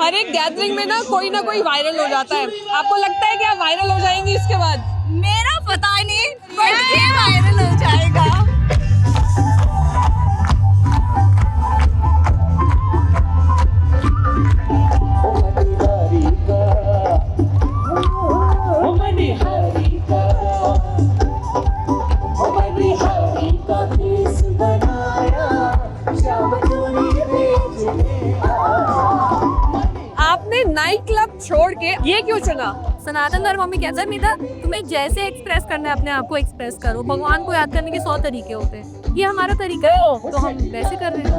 हर एक गैदरिंग में ना कोई वायरल हो जाता है। आपको लगता है कि आप वायरल हो जाएंगी इसके बाद? मेरा पता नहीं, बट ये वायरल हो जाएगा। आपने नाइट क्लब छोड़ के ये क्यों चुना? सनातन धर्म में कहता है मीता, तुम्हें जैसे एक्सप्रेस करना है अपने आप को एक्सप्रेस करो। भगवान को याद करने के 100 तरीके होते हैं, ये हमारा तरीका है तो हम वैसे कर रहे हैं।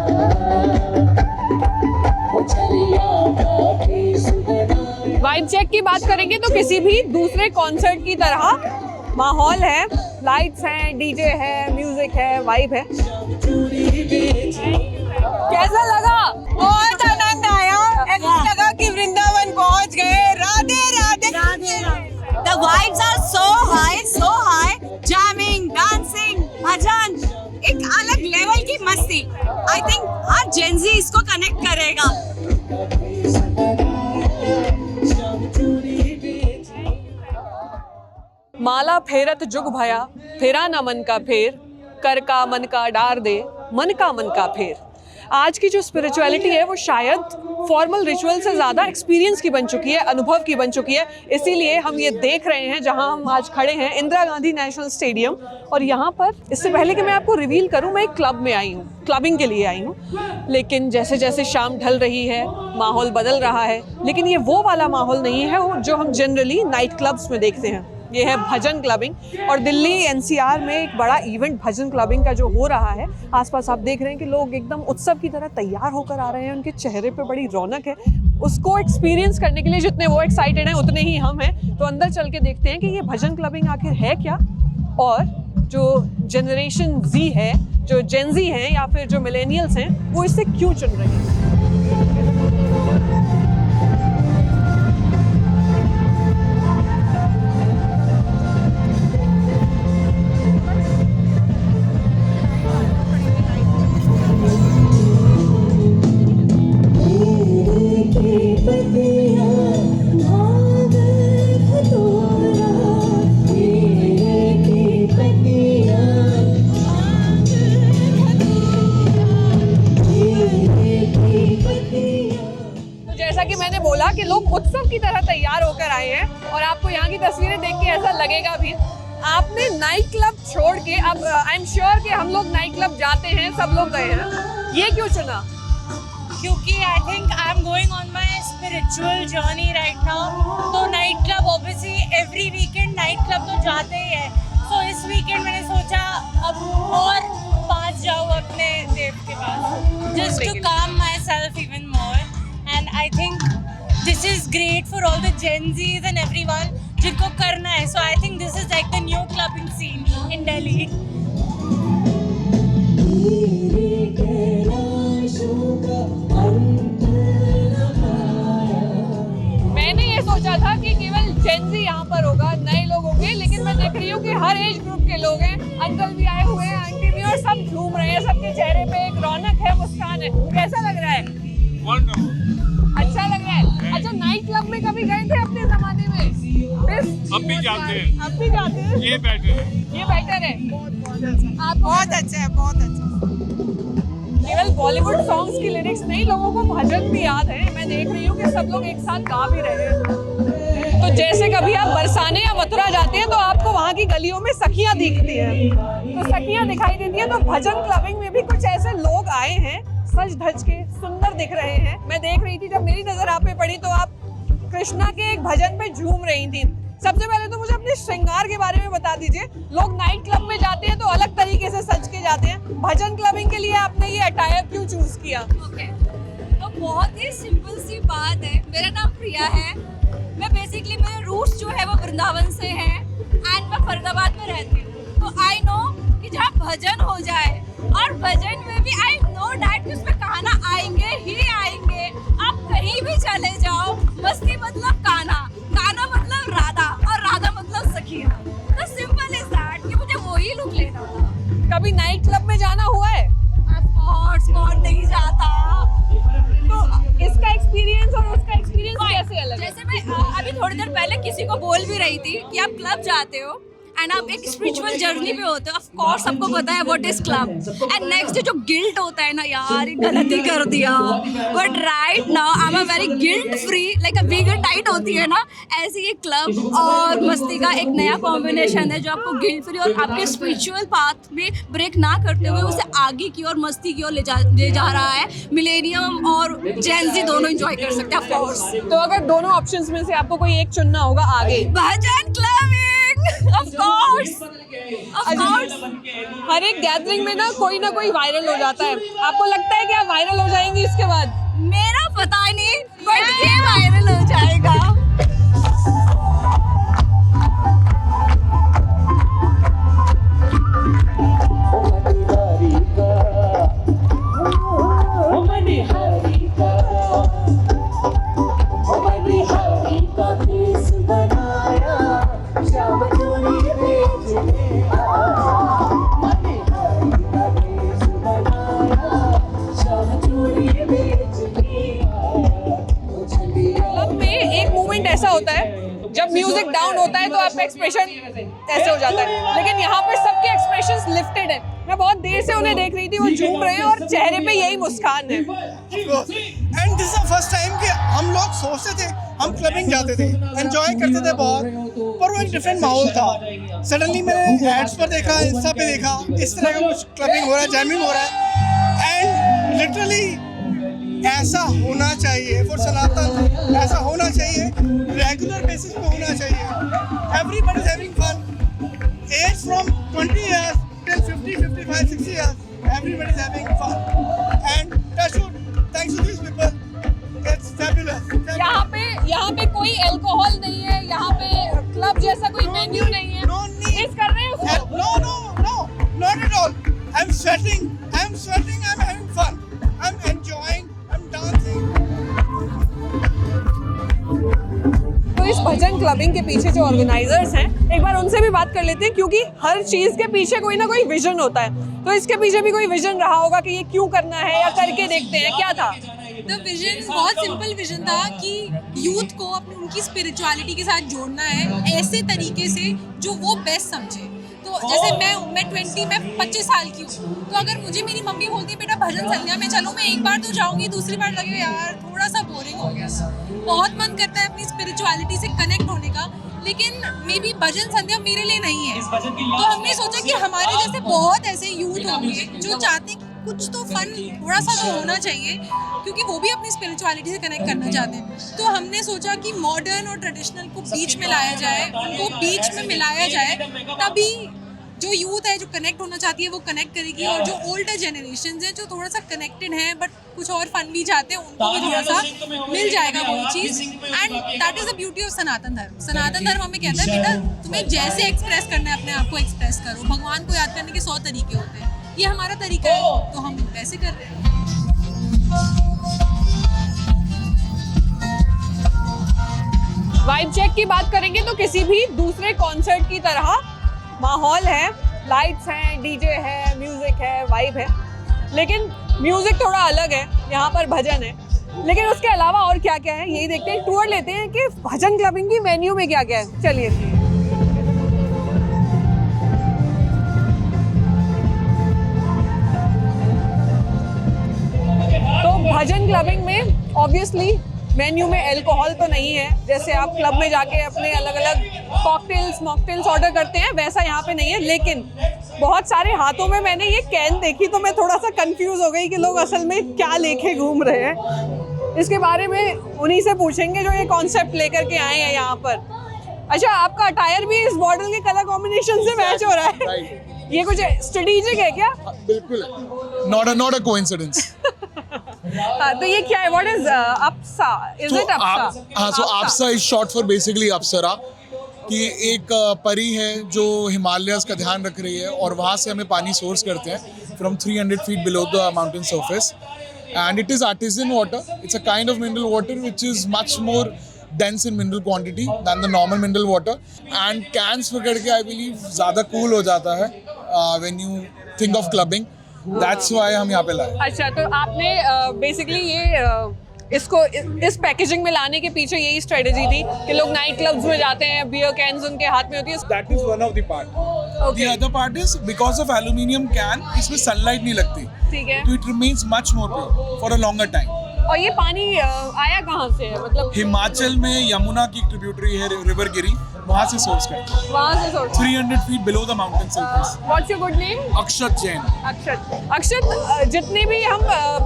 वाइब चेक की बात करेंगे तो किसी भी दूसरे कॉन्सर्ट की तरह माहौल है, लाइट्स हैं, डीजे है, म्यूजिक है, वाइब है। कैसा लगा? बहुत आनंद आया। ऐसा लगा कि वृंदावन पहुंच गए। Radhe Radhe. The vibes are so high, jamming, dancing, भजन, एक अलग लेवल की मस्ती। I think her Gen Z इसको कनेक्ट करेगा। माला फेरत जुग भया, फेरा न मन का फेर, कर का मन का डार दे, मन का फेर। आज की जो स्पिरिचुअलिटी है वो शायद फॉर्मल रिचुअल से ज़्यादा एक्सपीरियंस की बन चुकी है, अनुभव की बन चुकी है। इसीलिए हम ये देख रहे हैं, जहां हम आज खड़े हैं इंदिरा गांधी नेशनल स्टेडियम, और यहाँ पर इससे पहले कि मैं आपको रिवील करूँ, मैं एक क्लब में आई हूँ, क्लबिंग के लिए आई हूँ। लेकिन जैसे जैसे शाम ढल रही है माहौल बदल रहा है, लेकिन ये वो वाला माहौल नहीं है जो हम जनरली नाइट क्लब्स में देखते हैं। ये है भजन क्लबिंग, और दिल्ली एनसीआर में एक बड़ा इवेंट भजन क्लबिंग का जो हो रहा है। आसपास आप देख रहे हैं कि लोग एकदम उत्सव की तरह तैयार होकर आ रहे हैं, उनके चेहरे पे बड़ी रौनक है। उसको एक्सपीरियंस करने के लिए जितने वो एक्साइटेड हैं उतने ही हम हैं। तो अंदर चल के देखते हैं कि ये भजन क्लबिंग आखिर है क्या, और जो जनरेशन जी है, जो जेन जी हैं या फिर जो मिलेनियल्स हैं, वो इसे क्यों चुन रहे हैं। जैसा कि मैंने बोला कि लोग उत्सव की तरह तैयार होकर आए हैं, और आपको यहाँ की तस्वीरें देख के ऐसा लगेगा भी। आपने नाइट क्लब छोड़ के, अब आई एम श्योर कि हम लोग नाइट क्लब जाते हैं, सब लोग गए हैं, ये क्यों चुना? क्योंकि I think I am going on my spiritual journey right now. तो night club obviously every weekend night club तो जाते ही है। तो इस वीकेंड मैंने सोचा अब और पास जाऊँ अपने देव के पास, just to calm myself even more. And I think this is great for all the Gen Zs and everyone जिनको करना है। So I think this is like the new clubbing scene in Delhi. मैंने ये सोचा था कि केवल Gen Z यहाँ पर होगा, नए लोग होंगे, लेकिन मैं देख रही हूँ कि हर एज ग्रुप के लोग हैं। अंकल भी आए हुए हैं, आंटी भी, और सब झूम रहे हैं। सबके चेहरे पे एक रौनक है, मुस्कान है। कैसा लग रहा है? अच्छा लग रहा है। अच्छा, नाइट क्लब में कभी गए थे अपने जमाने में? अब भी जाते हैं। अब भी जाते हैं। ये बेटर है। ये बेटर है। आप बहुत अच्छा है, बहुत अच्छा। केवल बॉलीवुड सॉन्ग्स की लिरिक्स नहीं, लोगों को भजन भी याद है। मैं देख रही हूँ कि सब लोग एक साथ गा भी रहे हैं। तो जैसे कभी आप बरसाने या मथुरा जाते हैं तो आपको वहाँ की गलियों में सखियाँ दिखती हैं, तो सखियाँ दिखाई देती हैं। तो भजन क्लबिंग में भी कुछ ऐसे लोग आए हैं, सज धज के सुंदर दिख रहे हैं। मैं देख रही थी, जब मेरी नजर आप पे पड़ी तो आप कृष्णा के एक भजन पे झूम रही थी। सबसे पहले तो मुझे अपने श्रृंगार के बारे में बता दीजिए। लोग नाइट क्लब में जाते हैं तो अलग तरीके से सज के जाते हैं, भजन क्लबिंग के लिए आपने ये अटायर क्यों चूज किया? ओके, तो बहुत ही सिंपल सी बात है। मेरा नाम प्रिया है। मैं बेसिकली, मेरे रूट्स जो है वो वृंदावन से हैं, एंड मैं फरीदाबाद में रहती हूँ। तो आई नो कि जहाँ भजन हो जाए, और भजन में भी आई नो डैट कि उसमें गाना आएंगे ही आएंगे। आप कहीं भी चले जाओ, मस्ती मतलब गाना, गाना मतलब राधा, और राधा मतलब सखिया। तो सिंपल इज दैट कि मुझे वही लुक लेना था। कभी नाइट क्लब में जाना हुआ है? स्पॉट नहीं जाता। तो इसका एक्सपीरियंस और उसका अलग है? जैसे मैं अभी थोड़ी देर पहले किसी को बोल भी रही थी कि आप क्लब जाते हो एंड आप एक स्पिरिचुअल जर्नी पे होते हो, ऑफ कोर्स सबको पता है what is club, and next जो गिल्ट होता है ना, यार ये गलती कर दिया, but right now I am a very guilt free, like a vegan diet होती है ना, ऐसे ये क्लब और मस्ती का एक नया कॉम्बिनेशन है जो आपको गिल्ट फ्री और आपके स्पिरिचुअल पाथ में ब्रेक ना करते हुए उसे आगे की और मस्ती की ओर ले जा रहा है। मिलेनियम और जेन ज़ी दोनों एंजॉय कर सकते हैं ऑफ कोर्स। तो अगर दोनों ऑप्शंस में से आपको कोई एक चुनना होगा आगे, bhajan clubbing of course, of course. हर एक गैदरिंग में ना कोई वायरल हो जाता है, आपको लगता है कि आप वायरल हो जाएंगी इसके बाद? मेरा पता नहीं, बट ये वायरल हो जाएगा। क्लब में एक मोमेंट ऐसा होता है जब म्यूजिक डाउन होता है तो आपका एक्सप्रेशन ऐसे हो जाता है, लेकिन यहाँ पर सबके एक्सप्रेशंस लिफ्टेड है। मैं बहुत देर से उन्हें देख रही थी, वो झूम रहे हैं और चेहरे पे यही मुस्कान है। And this is the first time कि हम लोग सोचते थे, हम क्लबिंग जाते थे, एंजॉय करते थे बहुत, पर वो एक डिफरेंट माहौल था। सडनली मैंने एड्स पर देखा, इंस्टा पे देखा, इस तरह का कुछ क्लबिंग हो रहा है, जैमिंग हो रहा है, एंड लिटरली ऐसा होना चाहिए फॉर सनातन, ऐसा होना चाहिए, रेगुलर बेसिस पे होना चाहिए। Everybody is having fun, age from 20 years till 50, 55, 60 years, everybody is having fun, and touch wood, thanks to these people, it's fabulous. यहाँ पे कोई अल्कोहल नहीं है, यहाँ पे क्लब जैसा कोई मेन्यू नहीं है। No need. मिस कर रहे हैं उसको? No, not at all. I'm sweating, I'm having fun, I'm enjoying, I'm dancing. तो इस भजन क्लबिंग के पीछे जो ऑर्गेनाइजर्स हैं, एक बार उनसे भी बात कर लेते हैं, क्योंकि हर चीज़ के पीछे कोई ना कोई विजन होता है। तो इसके पीछे भी कोई विजन रहा होगा कि ये क्यों करना है, या करके देखते हैं, क्या था? द विजन बहुत सिंपल विजन था कि यूथ को अपनी उनकी स्पिरिचुअलिटी के साथ जोड़ना है ऐसे तरीके से जो वो बेस्ट समझे। तो जैसे मैं 25 साल की हूँ, तो अगर मुझे मेरी मम्मी बोलती है बेटा भजन संध्या में चलो, मैं एक बार तो जाऊँगी, दूसरी बार लगेगा यार थोड़ा सा बोरिंग हो गया। बहुत मन करता है अपनी स्पिरिचुअलिटी से कनेक्ट होने का, लेकिन मे बी भजन संध्या मेरे लिए नहीं है। तो हमने सोचा कि हमारे जैसे बहुत ऐसे यूथ होंगे जो चाहते हैं कि कुछ तो फन थोड़ा सा तो होना चाहिए, क्योंकि वो भी अपनी स्पिरिचुअलिटी से कनेक्ट करना चाहते हैं। तो हमने सोचा कि मॉडर्न और ट्रेडिशनल को बीच में लाया जाए, उनको बीच में मिलाया जाए, तभी जो यूथ है जो कनेक्ट होना चाहती है वो कनेक्ट करेगी, और जो ओल्डर जनरेशन है जो थोड़ा सा कनेक्टेड है बट कुछ और फन भी चाहते हैं, उनको भी थोड़ा सा मिल जाएगा वो चीज़। And that is the beauty of Sanatan Dharma. Sanatan धर्म हमें कहता है बेटा तुम्हें जैसे एक्सप्रेस करना है अपने आप को एक्सप्रेस करो, भगवान को याद करने के 100 तरीके होते हैं, ये हमारा तरीका है, तो हम वैसे कर रहे हैं। वाइब चेक की बात करेंगे तो किसी भी दूसरे कॉन्सर्ट की तरह माहौल है, लाइट्स हैं, डीजे है, म्यूजिक है, वाइब है, लेकिन म्यूजिक थोड़ा अलग है, यहाँ पर भजन है। लेकिन उसके अलावा और क्या क्या है यही देखते हैं, टूर लेते हैं कि भजन क्लबिंग की मेन्यू में क्या क्या है। चलिए, तो भजन क्लबिंग में ऑब्वियसली मेन्यू में अल्कोहल तो नहीं है, जैसे आप क्लब में जाके अपने अलग अलग कॉकटेल्स मॉकटेल्स ऑर्डर करते हैं वैसा यहाँ पे नहीं है। लेकिन बहुत सारे हाथों में मैंने ये कैन देखी तो मैं थोड़ा सा कंफ्यूज हो गई कि लोग असल में क्या लेके घूम रहे हैं। इसके बारे में उन्हीं से पूछेंगे जो ये कॉन्सेप्ट लेकर के आए हैं यहाँ पर। अच्छा, आपका अटायर भी इस मॉडल के कलर कॉम्बिनेशन से मैच हो रहा है, ये कुछ स्ट्रेटेजिक है क्या? बिल्कुल, नॉट अ कोइंसिडेंस। तो ये क्या है? What is Apsa? Is it Apsa? हाँ, so Apsa is short for basically apsara, कि एक परी है जो हिमालयस का ध्यान रख रही है, और वहाँ से हमें पानी सोर्स करते हैं from 300 feet below the mountain surface, and it is artesian water. It's a kind of mineral water which is much more dense in mineral quantity than the normal mineral water, and cans पकड़ के I believe ज़्यादा cool हो जाता है when you think of clubbing, that's why हम यहाँ पे लाए। अच्छा, तो आपने बेसिकली ये इसको इस पैकेजिंग में लाने के पीछे यही स्ट्रेटेजी थी कि लोग नाइट क्लब्स में जाते हैं, बियर कैन्स उनके हाथ में होती है। That is one of the part. The other part is because of aluminium can, इसमें sunlight नहीं लगती, ठीक है। तो it remains much more pure for a longer time. और ये पानी आया कहाँ से है, मतलब हिमाचल में यमुना की ट्रिब्यूटरी है रिवर गिरी, वहाँ से सोर्स करते हैं। वहाँ से source. 300 feet below the mountain surface. What's your good name? Akshat Jain. Akshat, जितने भी हम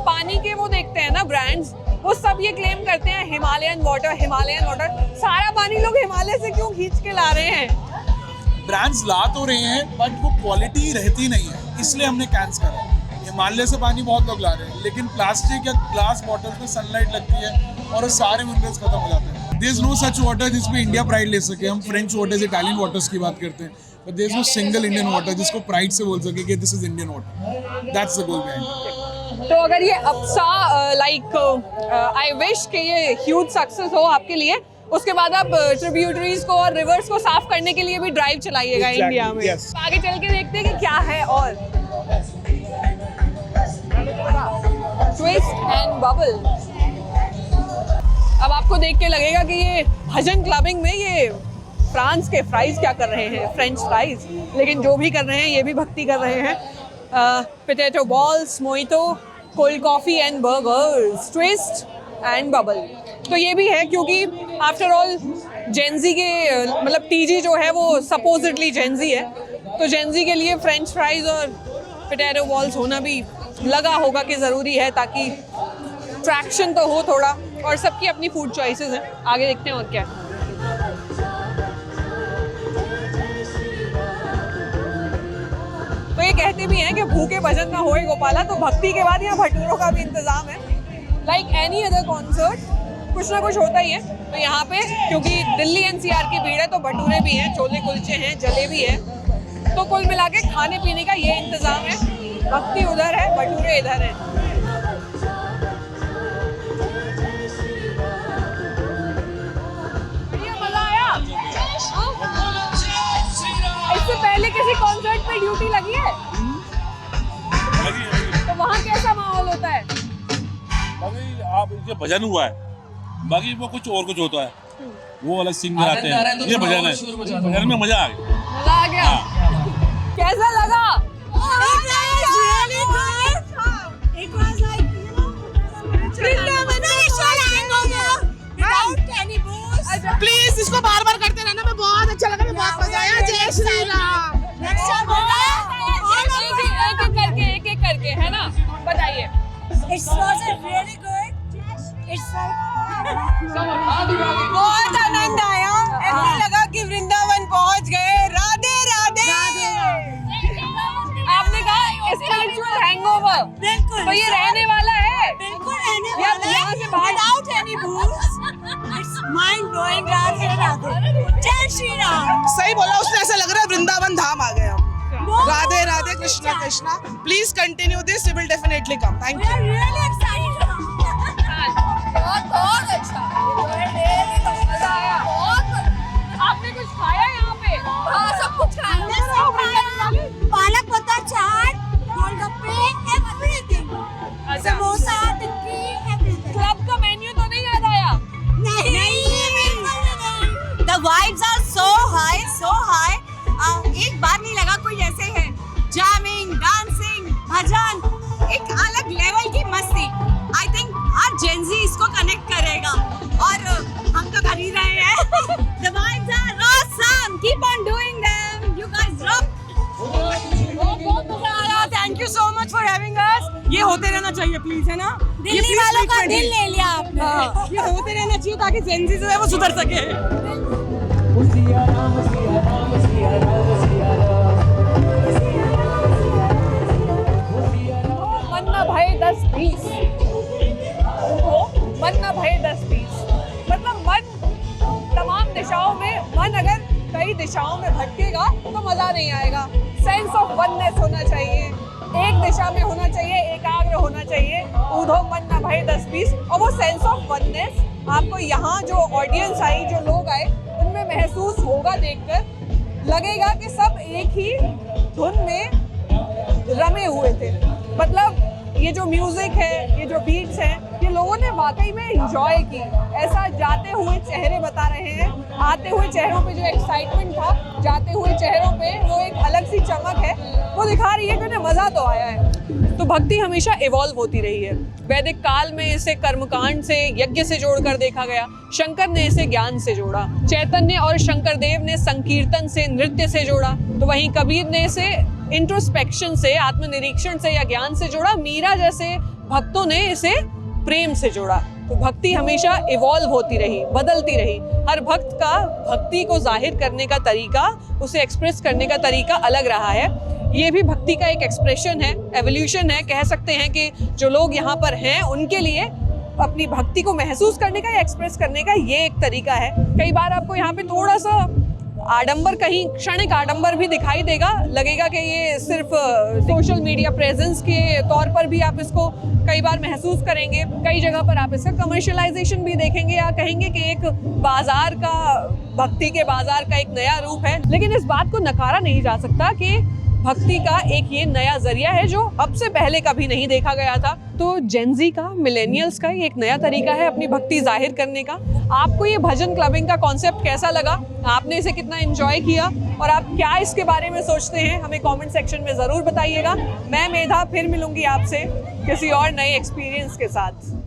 पानी के वो देखते हैं ना ब्रांड्स, वो सब ये क्लेम करते हैं हिमालयन वाटर। सारा पानी लोग हिमालय से क्यों खींच के ला रहे हैं? ब्रांड्स ला तो रहे हैं बट वो क्वालिटी रहती नहीं है, इसलिए हमने कैंस करा। हिमालय से पानी बहुत लोग ला रहे हैं, लेकिन प्लास्टिक या ग्लास बॉटल्स में सनलाइट लगती है और वो सारे मिनरल्स खत्म हो जाते हैं। There is no such water जिसमें इंडिया प्राइड ले सके। हम फ्रेंच वाटर्स, इटालियन वाटर्स की बात करते हैं, but there is no single Indian water जिसको प्राइड से बोल सके कि this is Indian water. That's the goal behind. तो अगर ये अप्सा आई विश कि ये ह्यूज सक्सेस हो आपके लिए, उसके बाद आप ट्रिब्यूटरीज को और रिवर्स को साफ करने के लिए भी ड्राइव चलाइएगा Exactly, इंडिया में। yes. आगे चल के देखते हैं कि क्या है और ट्विस्ट एंड बबल। अब आपको देख के लगेगा कि ये भजन क्लबिंग में ये फ्रांस के फ्राइज क्या कर रहे हैं, फ्रेंच फ्राइज, लेकिन जो भी कर रहे हैं ये भी भक्ति कर रहे हैं। Potato balls, mojito, cold coffee and burgers, twist and bubble. तो ये भी है क्योंकि आफ्टर ऑल जेनजी के मतलब टीजी जो है वो सपोजिटली जेनजी है, तो जेनजी के लिए फ्रेंच फ्राइज और पोटैटो बॉल्स होना भी लगा होगा कि ज़रूरी है, ताकि ट्रैक्शन तो हो थोड़ा। और सबकी अपनी फूड चॉइसेस हैं। आगे देखते हैं और क्या है। तो ये कहते भी हैं कि भूखे भजन ना होए गोपाला, तो भक्ति के बाद यहाँ भटूरों का भी इंतजाम है। लाइक एनी अदर कॉन्सर्ट कुछ ना कुछ होता ही है। तो यहाँ पे क्योंकि दिल्ली एनसीआर की भीड़ है, तो भटूरे भी हैं, छोले कुलचे हैं, जलेबी है, तो कुल मिला के खाने पीने का ये इंतजाम है। भक्ति उधर है, भटूरे इधर है। मजा आया। इससे पहले किसी कॉन्सर्ट पे ड्यूटी लगी है? तो वहाँ कैसा माहौल होता है? बाकी आप ये भजन हुआ है, बाकी वो कुछ और कुछ होता है, वो अलग सिंगर आते हैं, ये भजन है, भजन में मजा आ गया। मजा आ गया। कैसा लगा? प्लीज इसको बार बार करते रहना, मैं बहुत अच्छा लगा, मैं बहुत मजा आया। जय श्री राम। एक एक करके है ना, बताइए। It was really good. It's बहुत आनंद आया, ऐसा लगा कि वृंदावन पहुंच गए। राधे राधे। आपने कहा स्पिरिचुअल हैंगओवर, बिल्कुल। तो ये रहने वाला है? बिल्कुल रहने या वाला यहाँ से बाहर? without any booze. It's mind blowing. Radhe Radhe. जय श्री राम। सही बोला उसने, ऐसा लग रहा है वृंदावन धाम आ गए हम। Radhe Radhe, Krishna Krishna. Please continue this, we will definitely come. Thank We you. are really excited. बहुत अच्छा। मजा आया। आपने कुछ खाया यहाँ पे? हाँ, सब कुछ खाया। पालक पत्ता चाट, गोलगप्पे, everything. अच्छा। समोसा, टिक्की, everything. क्लब का मेन्यू तो नहीं याद आया? नहीं, बिल्कुल नहीं। The vibes are so high, so high. एक बार नहीं लगा कोई ऐसे है, jamming, dancing, भजन, एक अलग लेवल की मस्ती। I think her Gen Z इसको कनेक्ट करेगा और हम तो कर ही रहे हैं। The vibes are awesome. Keep on doing them. You guys rock. बहुत मजा आया। Thank you so much for having us. ये होते रहना चाहिए प्लीज, है ना? ये दिल्ली please वालों का frequently। दिल ले लिया आपने। हाँ, ये होते रहना चाहिए ताकि जेनजी जो है वो सुधर सके। मन न भय 10-20, मन न भय 10-20, मतलब मन तमाम दिशाओं में, मन अगर कई दिशाओं में भटकेगा तो मजा नहीं आएगा। सेंस ऑफ वननेस होना चाहिए, एक दिशा में होना चाहिए, एकाग्र होना चाहिए। ऊधो मन न भय 10-20। और वो सेंस ऑफ वननेस आपको यहाँ जो ऑडियंस आई, जो लोग आए, उनमें महसूस होगा देखकर। लगेगा कि सब एक ही धुन में रमे हुए थे। मतलब ये जो म्यूजिक है, ये जो बीट्स हैं, ये लोगों लोगों ने वाकई में एंजॉय की, ऐसा जाते हुए चेहरे बता रहे हैं। आते हुए चेहरों पे जो एक्साइटमेंट था, जाते हुए चेहरों पे वो एक अलग सी चमक है, वो दिखा रही है कि उन्हें मज़ा तो आया है। तो भक्ति हमेशा इवॉल्व होती रही है। वैदिक काल में इसे कर्मकांड से, यज्ञ से जोड़कर देखा गया। शंकर ने इसे ज्ञान से जोड़ा, चैतन्य और शंकर देव ने संकीर्तन से, नृत्य से जोड़ा, तो वहीं कबीर ने इसे इंट्रोस्पेक्शन से, आत्मनिरीक्षण से या ज्ञान से जोड़ा। मीरा जैसे भक्तों ने इसे प्रेम से जोड़ा। तो भक्ति हमेशा इवॉल्व होती रही, बदलती रही। हर भक्त का भक्ति को जाहिर करने का तरीका, उसे एक्सप्रेस करने का तरीका अलग रहा है। ये भी भक्ति का एक एक्सप्रेशन है, एवोल्यूशन है। कह सकते हैं कि जो लोग यहाँ पर हैं उनके लिए अपनी भक्ति को महसूस करने का या एक्सप्रेस करने का ये एक तरीका है। कई बार आपको यहाँ पे थोड़ा सा आडंबर, कहीं क्षणिक आडंबर भी दिखाई देगा, लगेगा कि ये सिर्फ सोशल मीडिया प्रेजेंस के तौर पर भी आप इसको कई बार महसूस करेंगे। कई जगह पर आप इसका कमर्शियलाइजेशन भी देखेंगे या कहेंगे कि एक बाजार का, भक्ति के बाजार का एक नया रूप है। लेकिन इस बात को नकारा नहीं जा सकता कि भक्ति का एक ये नया जरिया है जो अब से पहले कभी नहीं देखा गया था। तो जेनजी का, मिलेनियल्स का ये एक नया तरीका है अपनी भक्ति जाहिर करने का। आपको ये भजन क्लबिंग का कॉन्सेप्ट कैसा लगा? आपने इसे कितना एंजॉय किया और आप क्या इसके बारे में सोचते हैं? हमें कमेंट सेक्शन में ज़रूर बताइएगा। मैं मेधा फिर मिलूंगी आपसे किसी और नए एक्सपीरियंस के साथ।